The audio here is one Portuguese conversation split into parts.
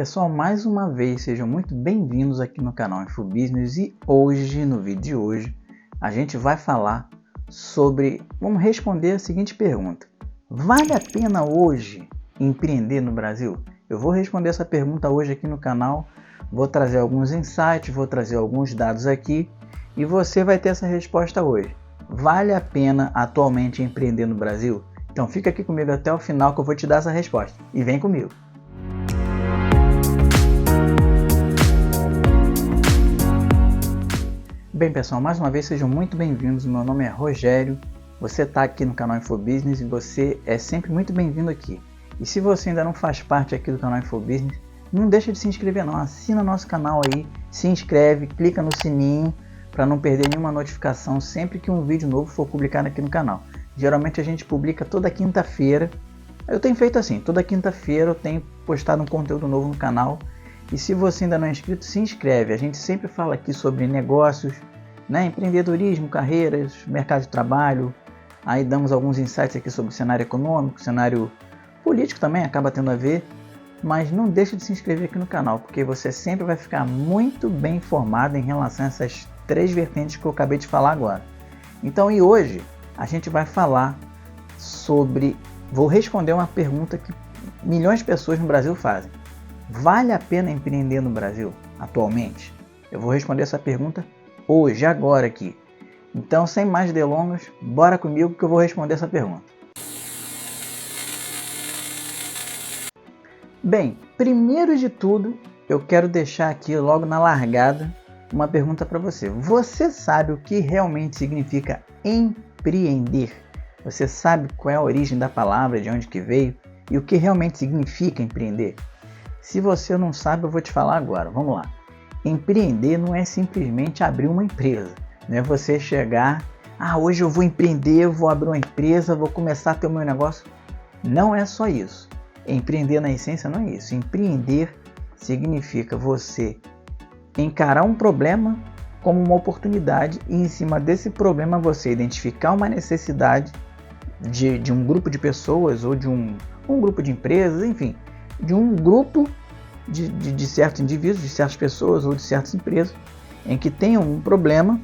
Pessoal, mais uma vez sejam muito bem-vindos aqui no canal InfoBusiness e hoje, no vídeo de hoje, a gente vai falar sobre, vamos responder a seguinte pergunta: vale a pena hoje empreender no Brasil? Eu vou responder essa pergunta hoje aqui no canal, vou trazer alguns insights, vou trazer alguns dados aqui e você vai ter essa resposta hoje. Vale a pena atualmente empreender no Brasil? Então fica aqui comigo até o final que eu vou te dar essa resposta e vem comigo. Bem pessoal, mais uma vez sejam muito bem-vindos, meu nome é Rogério, você está aqui no canal InfoBusiness e você é sempre muito bem-vindo aqui. E se você ainda não faz parte aqui do canal InfoBusiness, não deixa de se inscrever não, assina nosso canal aí, se inscreve, clica no sininho para não perder nenhuma notificação sempre que um vídeo novo for publicado aqui no canal. Geralmente a gente publica toda quinta-feira, eu tenho feito assim, toda quinta-feira eu tenho postado um conteúdo novo no canal. E se você ainda não é inscrito, se inscreve, a gente sempre fala aqui sobre negócios, empreendedorismo, carreiras, mercado de trabalho, aí damos alguns insights aqui sobre o cenário econômico, cenário político também acaba tendo a ver, mas não deixe de se inscrever aqui no canal, porque você sempre vai ficar muito bem informado em relação a essas três vertentes que eu acabei de falar agora. Então, e hoje a gente vai falar sobre, vou responder uma pergunta que milhões de pessoas no Brasil fazem: vale a pena empreender no Brasil atualmente? Eu vou responder essa pergunta hoje, agora aqui. Então, sem mais delongas, bora comigo que eu vou responder essa pergunta. Bem, primeiro de tudo, eu quero deixar aqui logo na largada uma pergunta para você. Você sabe o que realmente significa empreender? Você sabe qual é a origem da palavra, de onde que veio e o que realmente significa empreender? Se você não sabe, eu vou te falar agora. Vamos lá. Empreender não é simplesmente abrir uma empresa. Não é você chegar, hoje eu vou empreender, vou abrir uma empresa, vou começar a ter o meu negócio. Não é só isso. Empreender na essência não é isso. Empreender significa você encarar um problema como uma oportunidade e em cima desse problema você identificar uma necessidade de um grupo de pessoas ou de um grupo de empresas, enfim, de um grupo de certos indivíduos, de certas pessoas ou de certas empresas em que tenham um problema.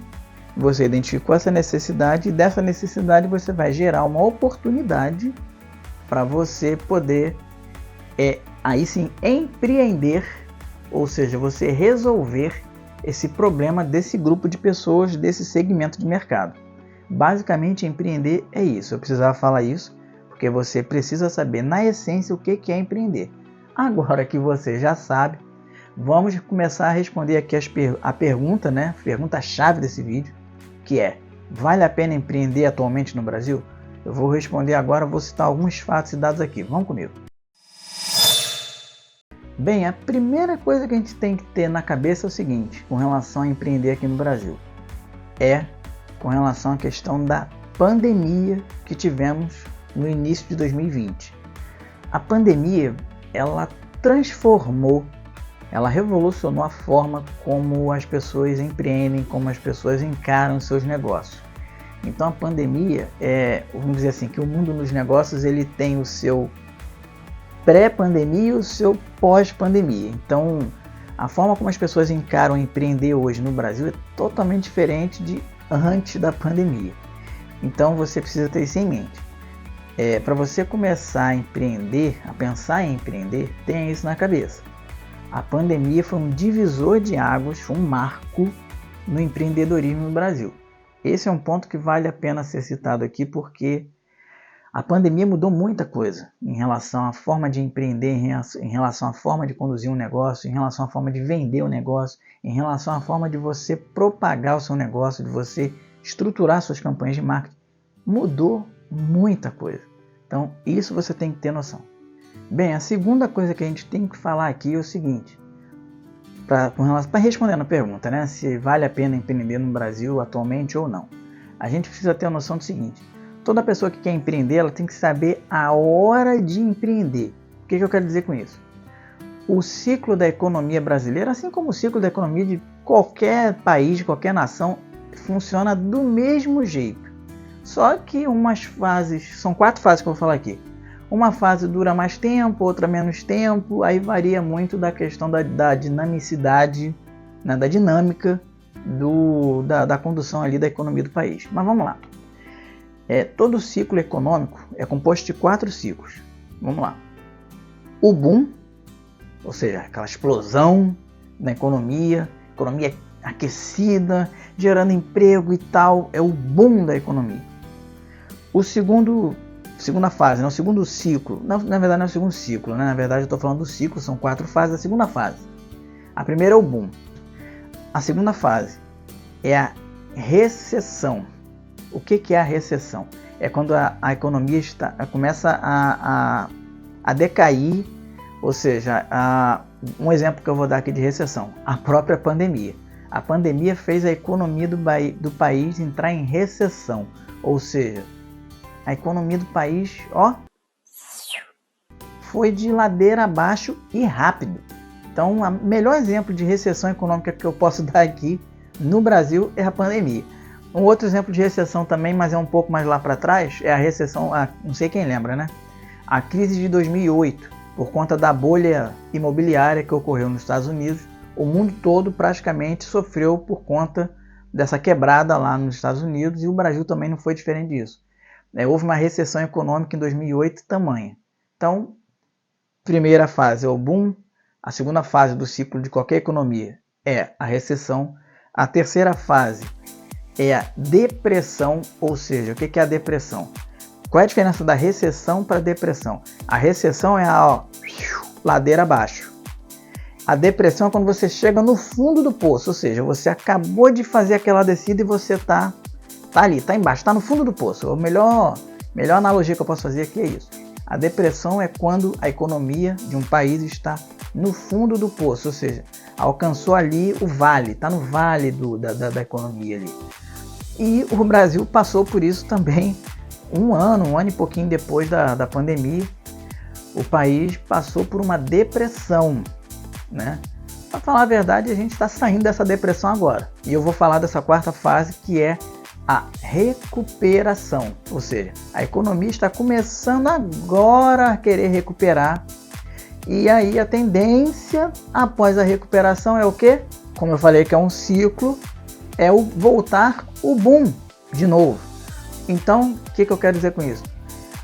Você identificou essa necessidade e dessa necessidade você vai gerar uma oportunidade para você poder aí sim empreender, ou seja, você resolver esse problema desse grupo de pessoas, desse segmento de mercado. Basicamente, empreender é isso. Eu precisava falar isso porque você precisa saber na essência o que é empreender. Agora que você já sabe, vamos começar a responder aqui a pergunta, pergunta-chave desse vídeo, que é: vale a pena empreender atualmente no Brasil? Eu vou responder agora, vou citar alguns fatos e dados aqui. Vamos comigo. Bem, a primeira coisa que a gente tem que ter na cabeça é o seguinte, com relação a empreender aqui no Brasil, é com relação à questão da pandemia que tivemos no início de 2020. A pandemia, ela transformou, ela revolucionou a forma como as pessoas empreendem, como as pessoas encaram seus negócios. Então a pandemia vamos dizer assim, que o mundo dos negócios ele tem o seu pré-pandemia e o seu pós-pandemia. Então a forma como as pessoas encaram empreender hoje no Brasil é totalmente diferente de antes da pandemia. Então você precisa ter isso em mente. Para você começar a empreender, a pensar em empreender, tenha isso na cabeça. A pandemia foi um divisor de águas, foi um marco no empreendedorismo no Brasil. Esse é um ponto que vale a pena ser citado aqui porque a pandemia mudou muita coisa em relação à forma de empreender, em relação à forma de conduzir um negócio, em relação à forma de vender um negócio, em relação à forma de você propagar o seu negócio, de você estruturar suas campanhas de marketing. Mudou muita coisa. Então, isso você tem que ter noção. Bem, a segunda coisa que a gente tem que falar aqui é o seguinte, para responder a pergunta, se vale a pena empreender no Brasil atualmente ou não. A gente precisa ter a noção do seguinte: toda pessoa que quer empreender, ela tem que saber a hora de empreender. O que eu quero dizer com isso? O ciclo da economia brasileira, assim como o ciclo da economia de qualquer país, de qualquer nação, funciona do mesmo jeito. Só que umas fases, são 4 fases que eu vou falar aqui. Uma fase dura mais tempo, outra menos tempo, aí varia muito da questão da dinamicidade, né, da dinâmica da condução ali da economia do país. Mas vamos lá. Todo ciclo econômico é composto de 4 ciclos. Vamos lá. O boom, ou seja, aquela explosão na economia aquecida, gerando emprego e tal, é o boom da economia. O segunda fase, o segundo ciclo, na verdade não é o segundo ciclo, né? Na verdade eu estou falando do ciclo, são 4 fases. A segunda fase, a primeira é o boom. A segunda fase é a recessão. O que é a recessão? É quando a economia começa a decair, ou seja, um exemplo que eu vou dar aqui de recessão, a própria pandemia. A pandemia fez a economia do país entrar em recessão, ou seja, a economia do país, foi de ladeira abaixo e rápido. Então, o melhor exemplo de recessão econômica que eu posso dar aqui no Brasil é a pandemia. Um outro exemplo de recessão também, mas é um pouco mais lá para trás, é a recessão, não sei quem lembra, né? A crise de 2008, por conta da bolha imobiliária que ocorreu nos Estados Unidos, o mundo todo praticamente sofreu por conta dessa quebrada lá nos Estados Unidos, e o Brasil também não foi diferente disso. Houve uma recessão econômica em 2008 tamanha. Então, primeira fase é o boom, a segunda fase do ciclo de qualquer economia é a recessão, a terceira fase é a depressão, ou seja, o que é a depressão? Qual é a diferença da recessão para a depressão? A recessão é a ladeira abaixo. A depressão é quando você chega no fundo do poço, ou seja, você acabou de fazer aquela descida e você está ali, está embaixo, está no fundo do poço. A melhor analogia que eu posso fazer aqui é isso. A depressão é quando a economia de um país está no fundo do poço, ou seja, alcançou ali o vale, está no vale da economia ali. E o Brasil passou por isso também um ano e pouquinho depois da pandemia. O país passou por uma depressão, né? Para falar a verdade, a gente está saindo dessa depressão agora. E eu vou falar dessa quarta fase, que é a recuperação. Ou seja, a economia está começando agora a querer recuperar. E aí a tendência após a recuperação é o quê? Como eu falei que é um ciclo, é o voltar o boom de novo. Então, o que eu quero dizer com isso?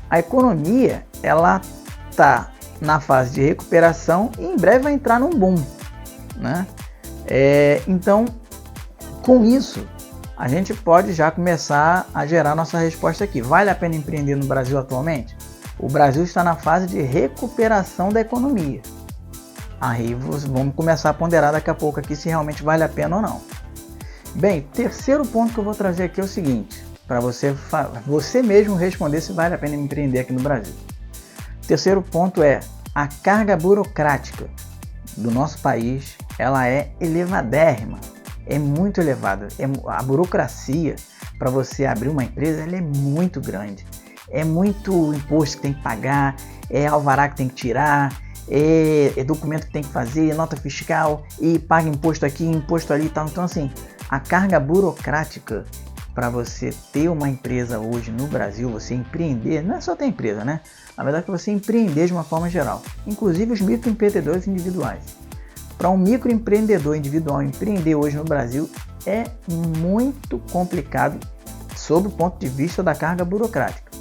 A economia, ela está na fase de recuperação e em breve vai entrar num boom, né? Então, com isso, a gente pode já começar a gerar nossa resposta aqui. Vale a pena empreender no Brasil atualmente? O Brasil está na fase de recuperação da economia. Aí vamos começar a ponderar daqui a pouco aqui se realmente vale a pena ou não. Bem, terceiro ponto que eu vou trazer aqui é o seguinte, para você mesmo responder se vale a pena empreender aqui no Brasil. Terceiro ponto é a carga burocrática do nosso país, ela é elevadérrima, é muito elevada. A burocracia para você abrir uma empresa, ela é muito grande. É muito imposto que tem que pagar, é alvará que tem que tirar, é documento que tem que fazer, nota fiscal, e paga imposto aqui, imposto ali e tal. Então assim, a carga burocrática para você ter uma empresa hoje no Brasil, você empreender, não é só ter empresa, né? Na verdade é você empreender de uma forma geral, inclusive os microempreendedores individuais. Para um microempreendedor individual empreender hoje no Brasil é muito complicado sob o ponto de vista da carga burocrática.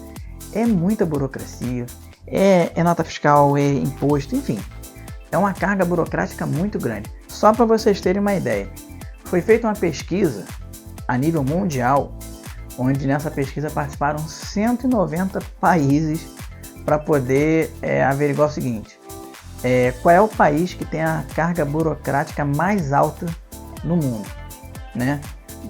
É muita burocracia, é nota fiscal, é imposto, enfim. É uma carga burocrática muito grande. Só para vocês terem uma ideia, foi feita uma pesquisa a nível mundial, onde nessa pesquisa participaram 190 países para poder averiguar o seguinte, qual é o país que tem a carga burocrática mais alta no mundo, né?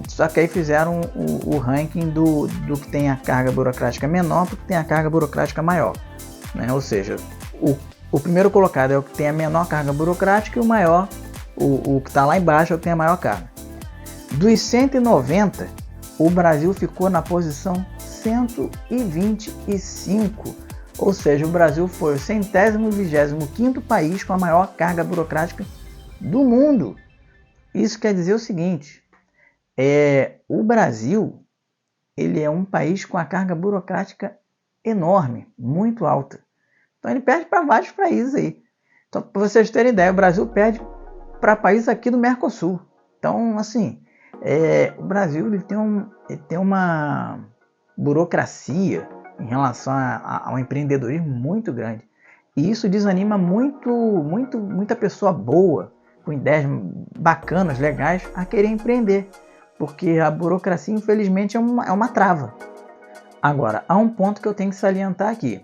Só que aí fizeram o ranking do que tem a carga burocrática menor para o que tem a carga burocrática maior, né? Ou seja, o primeiro colocado é o que tem a menor carga burocrática e o maior, o que está lá embaixo é o que tem a maior carga. Dos 190, o Brasil ficou na posição 125, ou seja, o Brasil foi o 125º país com a maior carga burocrática do mundo. Isso quer dizer o seguinte, o Brasil, ele é um país com a carga burocrática enorme, muito alta. Então ele perde para vários países aí. Então, para vocês terem ideia, o Brasil perde para países aqui do Mercosul. Então, assim, o Brasil ele tem uma burocracia em relação ao empreendedorismo muito grande. E isso desanima muita pessoa boa, com ideias bacanas, legais, a querer empreender. Porque a burocracia, infelizmente, é uma trava. Agora, há um ponto que eu tenho que salientar aqui.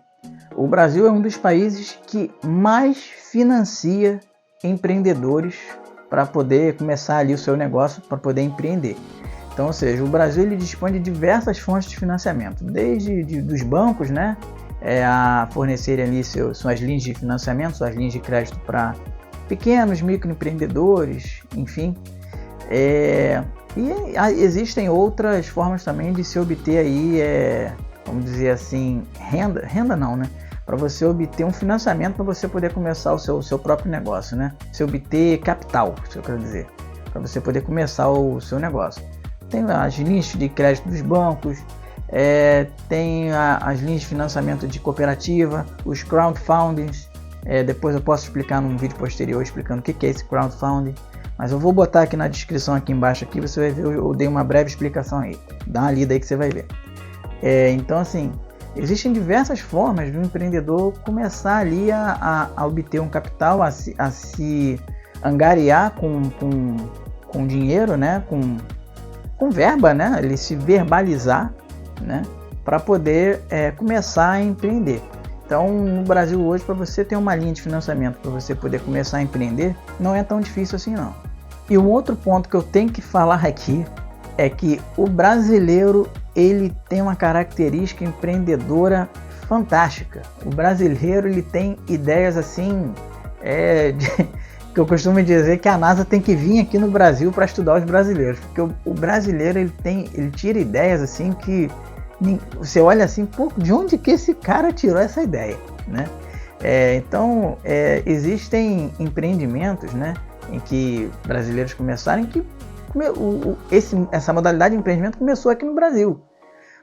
O Brasil é um dos países que mais financia empreendedores para poder começar ali o seu negócio, para poder empreender. Então, ou seja, o Brasil ele dispõe de diversas fontes de financiamento, desde dos bancos, né, a fornecerem ali suas linhas de financiamento, suas linhas de crédito para pequenos microempreendedores, enfim. E existem outras formas também de se obter aí, vamos dizer assim, renda não, né? Para você obter um financiamento para você poder começar o seu próprio negócio, né? Você obter capital, se eu quero dizer, para você poder começar o seu negócio. Tem as linhas de crédito dos bancos, tem as linhas de financiamento de cooperativa, os crowdfundings. Depois eu posso explicar num vídeo posterior explicando o que é esse crowdfunding. Mas eu vou botar aqui na descrição aqui embaixo, aqui, você vai ver, eu dei uma breve explicação aí. Dá uma lida aí que você vai ver. Então assim, existem diversas formas de um empreendedor começar ali a obter um capital, a se angariar com dinheiro, né? Com verba, né? Ele se verbalizar, né? Para poder começar a empreender. Então, no Brasil hoje, para você ter uma linha de financiamento, para você poder começar a empreender, não é tão difícil assim não. E um outro ponto que eu tenho que falar aqui é que o brasileiro ele tem uma característica empreendedora fantástica. O brasileiro ele tem ideias assim, que eu costumo dizer que a NASA tem que vir aqui no Brasil para estudar os brasileiros, porque o brasileiro ele tira ideias assim que você olha assim, pô, de onde que esse cara tirou essa ideia, né? Então, existem empreendimentos, né, em que brasileiros começaram, que essa modalidade de empreendimento começou aqui no Brasil.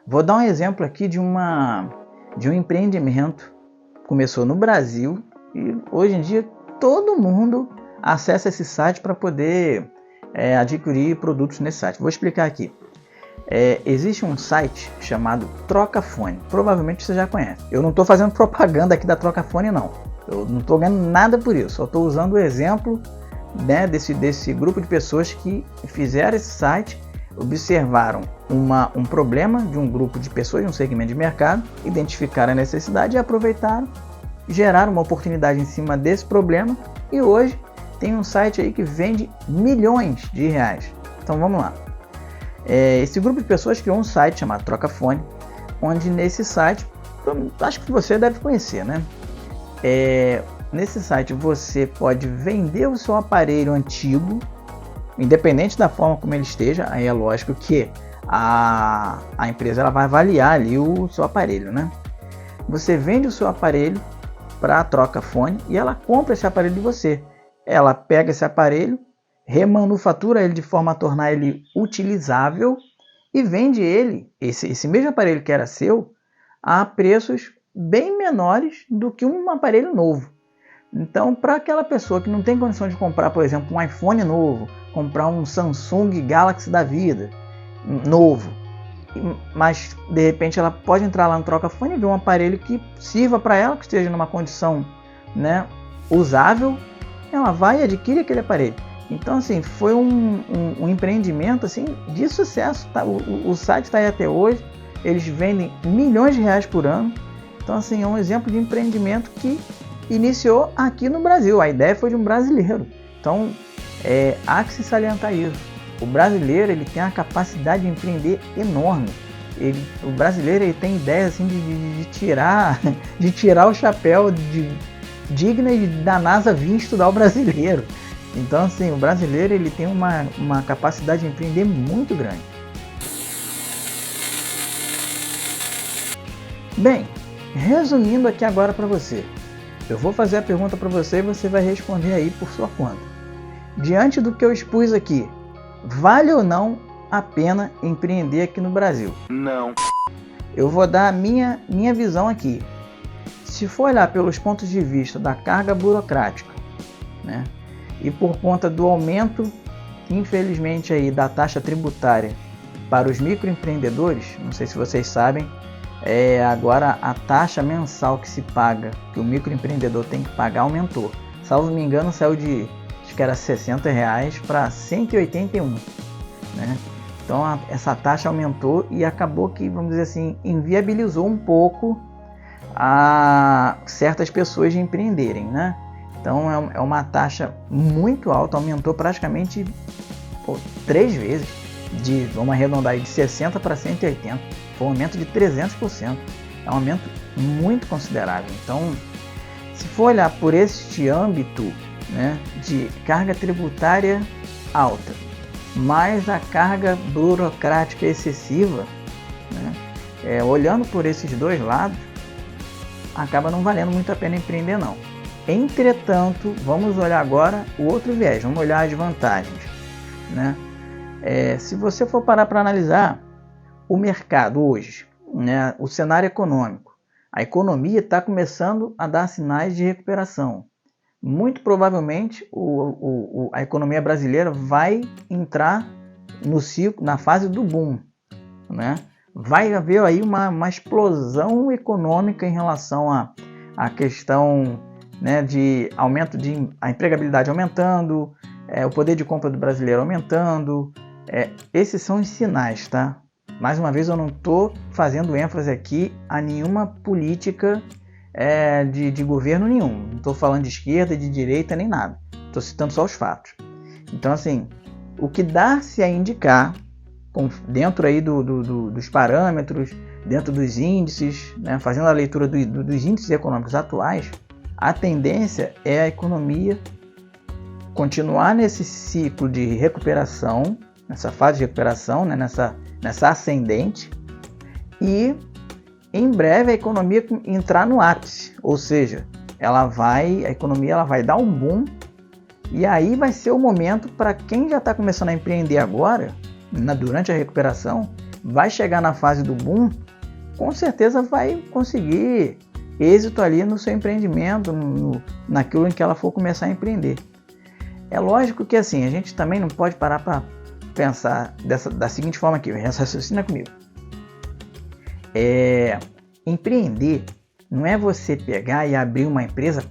Vou dar um exemplo aqui de um empreendimento que começou no Brasil e hoje em dia todo mundo acessa esse site para poder adquirir produtos nesse site. Vou explicar aqui. Existe um site chamado Trocafone, provavelmente você já conhece. Eu não estou fazendo propaganda aqui da Trocafone não, eu não estou ganhando nada por isso, só estou usando o exemplo, né, desse grupo de pessoas que fizeram esse site, observaram um problema de um grupo de pessoas, de um segmento de mercado, identificaram a necessidade e aproveitaram, geraram uma oportunidade em cima desse problema e hoje tem um site aí que vende milhões de reais. Então vamos lá. Esse grupo de pessoas criou um site chamado Trocafone, onde nesse site, acho que você deve conhecer, né? Nesse site você pode vender o seu aparelho antigo, independente da forma como ele esteja. Aí é lógico que a empresa ela vai avaliar ali o seu aparelho, né? Você vende o seu aparelho para a Trocafone e ela compra esse aparelho de você. Ela pega esse aparelho, remanufatura ele de forma a tornar ele utilizável e vende ele, esse mesmo aparelho que era seu, a preços bem menores do que um aparelho novo. Então, para aquela pessoa que não tem condição de comprar, por exemplo, um iPhone novo, comprar um Samsung Galaxy da vida novo, mas de repente ela pode entrar lá no Trocafone e ver um aparelho que sirva para ela, que esteja numa condição, né, usável, ela vai e adquire aquele aparelho. Então, assim, foi um empreendimento assim, de sucesso. Tá? O site está aí até hoje, eles vendem milhões de reais por ano. Então, assim, é um exemplo de empreendimento que iniciou aqui no Brasil. A ideia foi de um brasileiro. Então, há que se salientar isso. O brasileiro ele tem uma capacidade de empreender enorme. O brasileiro ele tem ideias assim, de tirar o chapéu digna da NASA vir estudar o brasileiro. Então, assim, o brasileiro ele tem uma capacidade de empreender muito grande. Bem, resumindo aqui agora para você, eu vou fazer a pergunta para você e você vai responder aí por sua conta. Diante do que eu expus aqui, vale ou não a pena empreender aqui no Brasil? Não. Eu vou dar a minha visão aqui. Se for olhar pelos pontos de vista da carga burocrática, né, e por conta do aumento, infelizmente, aí, da taxa tributária para os microempreendedores, não sei se vocês sabem, agora a taxa mensal que se paga, que o microempreendedor tem que pagar, aumentou. Salvo me engano, saiu de, acho que era R$60 para 181, né? Então essa taxa aumentou e acabou que, vamos dizer assim, inviabilizou um pouco a certas pessoas de empreenderem, né? Então é uma taxa muito alta, aumentou praticamente 3 vezes, vamos arredondar aí, de 60 para 180, foi um aumento de 300%, é um aumento muito considerável. Então, se for olhar por este âmbito, né, de carga tributária alta, mais a carga burocrática excessiva, né, olhando por esses dois lados, acaba não valendo muito a pena empreender não. Entretanto, vamos olhar agora o outro viés, vamos olhar as vantagens, né? Se você for parar para analisar o mercado hoje, né, o cenário econômico, a economia está começando a dar sinais de recuperação. Muito provavelmente a economia brasileira vai entrar no ciclo, na fase do boom, né? Vai haver aí uma explosão econômica em relação à questão, né, de aumento a empregabilidade aumentando, o poder de compra do brasileiro aumentando. Esses são os sinais, tá? Mais uma vez, eu não estou fazendo ênfase aqui a nenhuma política de governo nenhum. Não estou falando de esquerda, de direita, nem nada. Estou citando só os fatos. Então, assim, o que dá-se a indicar, dentro aí dos parâmetros, dentro dos índices, né, fazendo a leitura dos índices econômicos atuais, a tendência é a economia continuar nesse ciclo de recuperação, nessa fase de recuperação, né, nessa ascendente, e em breve a economia entrar no ápice, ou seja, a economia vai dar um boom, e aí vai ser o momento para quem já está começando a empreender agora, durante a recuperação, vai chegar na fase do boom, com certeza vai conseguir êxito ali no seu empreendimento, naquilo em que ela for começar a empreender. É lógico que assim, a gente também não pode parar para pensar da seguinte forma aqui, raciocina comigo. Empreender não é você pegar e abrir uma empresa,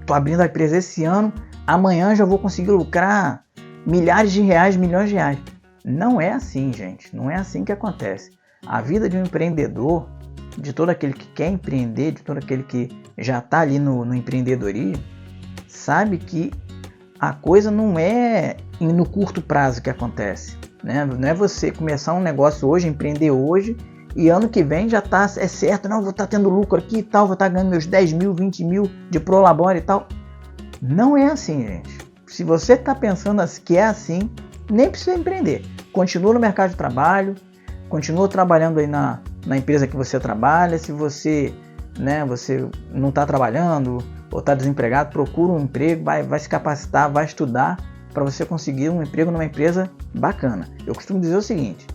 tô abrindo a empresa esse ano, amanhã já vou conseguir lucrar milhares de reais, milhões de reais. Não é assim, gente, não é assim que acontece. A vida de um empreendedor, de todo aquele que quer empreender, de todo aquele que já está ali no empreendedorismo, sabe que a coisa não é no curto prazo que acontece, né? Não é você começar um negócio hoje, empreender hoje, e ano que vem já é certo, não, vou estar tendo lucro aqui e tal, vou estar ganhando meus 10 mil, 20 mil de prolabore e tal. Não é assim, gente. Se você está pensando que é assim, nem precisa empreender. Continua no mercado de trabalho, continua trabalhando aí na empresa que você trabalha. Se você não está trabalhando ou está desempregado, procura um emprego, vai se capacitar, vai estudar para você conseguir um emprego numa empresa bacana. Eu costumo dizer o seguinte,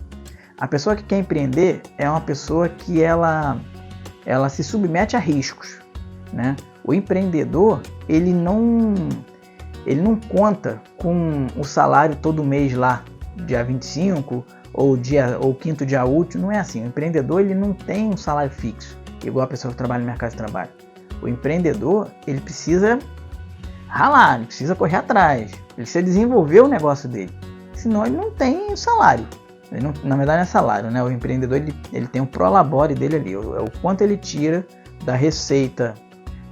a pessoa que quer empreender é uma pessoa que ela se submete a riscos, né? O empreendedor, ele não conta com o salário todo mês lá, dia 25 ou quinto dia útil, não é assim. O empreendedor, ele não tem um salário fixo, igual a pessoa que trabalha no mercado de trabalho. O empreendedor, ele precisa ralar, ele precisa correr atrás, ele precisa desenvolver o negócio dele, senão ele não tem salário. Na verdade não é salário, né? O empreendedor, ele tem um prolabore dele ali, é o quanto ele tira da receita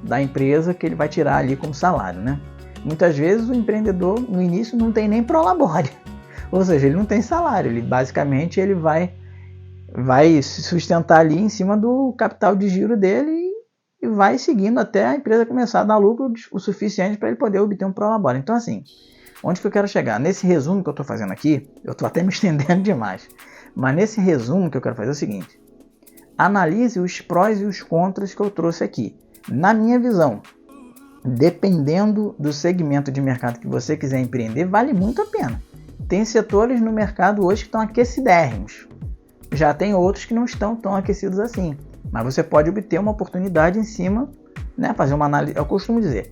da empresa que ele vai tirar ali como salário, né? Muitas vezes o empreendedor no início não tem nem prolabore, ou seja, ele não tem salário, ele basicamente vai se sustentar ali em cima do capital de giro dele e vai seguindo até a empresa começar a dar lucro o suficiente para ele poder obter um prolabore. Então, assim, onde que eu quero chegar? Nesse resumo que eu estou fazendo aqui, eu estou até me estendendo demais, mas nesse resumo que eu quero fazer é o seguinte: analise os prós e os contras que eu trouxe aqui. Na minha visão, dependendo do segmento de mercado que você quiser empreender, vale muito a pena. Tem setores no mercado hoje que estão aquecidérrimos. Já tem outros que não estão tão aquecidos assim. Mas você pode obter uma oportunidade em cima, né, fazer uma análise. Eu costumo dizer,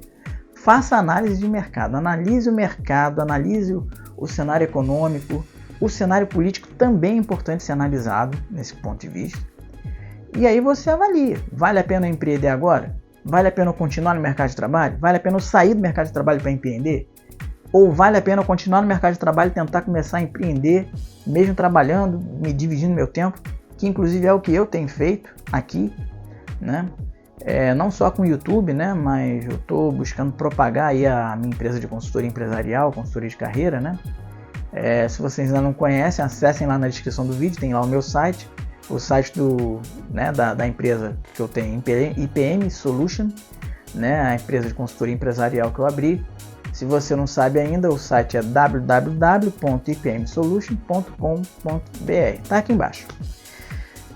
faça análise de mercado, analise o mercado, analise o cenário econômico, o cenário político também é importante ser analisado nesse ponto de vista. E aí você avalia, vale a pena empreender agora? Vale a pena continuar no mercado de trabalho? Vale a pena eu sair do mercado de trabalho para empreender? Ou vale a pena eu continuar no mercado de trabalho e tentar começar a empreender, mesmo trabalhando, me dividindo meu tempo, que inclusive é o que eu tenho feito aqui, né? Não só com o YouTube, né? Mas eu estou buscando propagar aí a minha empresa de consultoria empresarial, consultoria de carreira, né? Se vocês ainda não conhecem, acessem lá na descrição do vídeo, tem lá o meu site, o site da empresa que eu tenho, IPM Solution, né? A empresa de consultoria empresarial que eu abri. Se você não sabe ainda, o site é www.ipmsolution.com.br, tá aqui embaixo.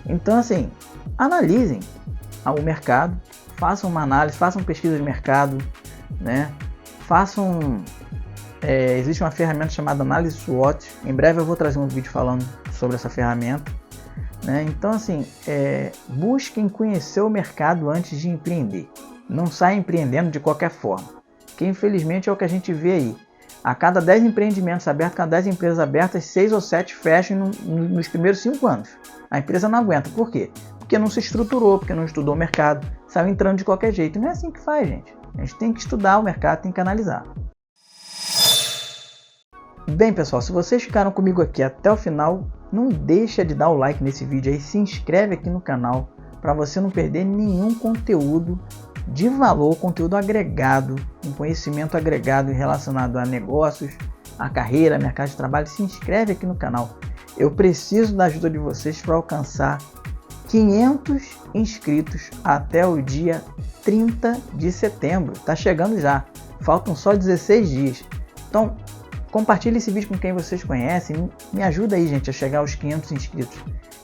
Então, assim, analisem o mercado, façam uma análise, façam pesquisa de mercado, né? Existe uma ferramenta chamada análise SWOT. Em breve eu vou trazer um vídeo falando sobre essa ferramenta, né? Então, assim, busquem conhecer o mercado antes de empreender. Não saia empreendendo de qualquer forma, que infelizmente é o que a gente vê aí. A cada 10 empreendimentos abertos, cada 10 empresas abertas, 6 ou 7 fecham nos primeiros 5 anos. A empresa não aguenta. Por quê? Porque não se estruturou, porque não estudou o mercado, saiu entrando de qualquer jeito. Não é assim que faz, gente. A gente tem que estudar o mercado, tem que analisar. Bem, pessoal, se vocês ficaram comigo aqui até o final, não deixa de dar o like nesse vídeo aí, se inscreve aqui no canal para você não perder nenhum conteúdo de valor, conteúdo agregado, um conhecimento agregado relacionado a negócios, a carreira, mercado de trabalho. Se inscreve aqui no canal. Eu preciso da ajuda de vocês para alcançar 500 inscritos até o dia 30 de setembro. Tá chegando já, faltam só 16 dias. Então, compartilhe esse vídeo com quem vocês conhecem. Me ajuda aí, gente, a chegar aos 500 inscritos.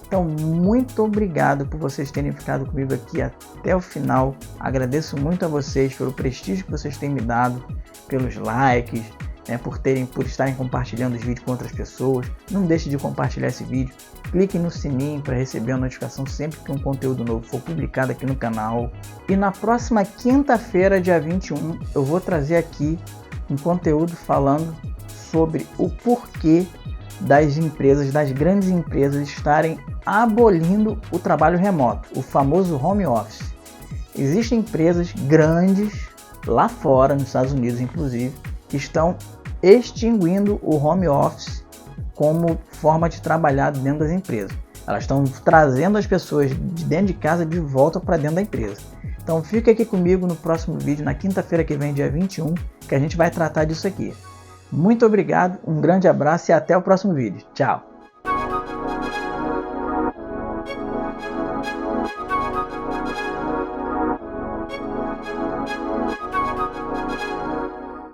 Então, muito obrigado por vocês terem ficado comigo aqui até o final. Agradeço muito a vocês pelo prestígio que vocês têm me dado, pelos likes, né, por estarem compartilhando os vídeos com outras pessoas. Não deixe de compartilhar esse vídeo. Clique no sininho para receber a notificação sempre que um conteúdo novo for publicado aqui no canal. E na próxima quinta-feira, dia 21, eu vou trazer aqui um conteúdo falando sobre o porquê das grandes empresas estarem abolindo o trabalho remoto, o famoso home office. Existem empresas grandes lá fora, nos Estados Unidos inclusive, que estão extinguindo o home office como forma de trabalhar dentro das empresas. Elas estão trazendo as pessoas de dentro de casa de volta para dentro da empresa. Então fica aqui comigo no próximo vídeo, na quinta-feira que vem, dia 21, que a gente vai tratar disso aqui. Muito obrigado, um grande abraço e até o próximo vídeo. Tchau!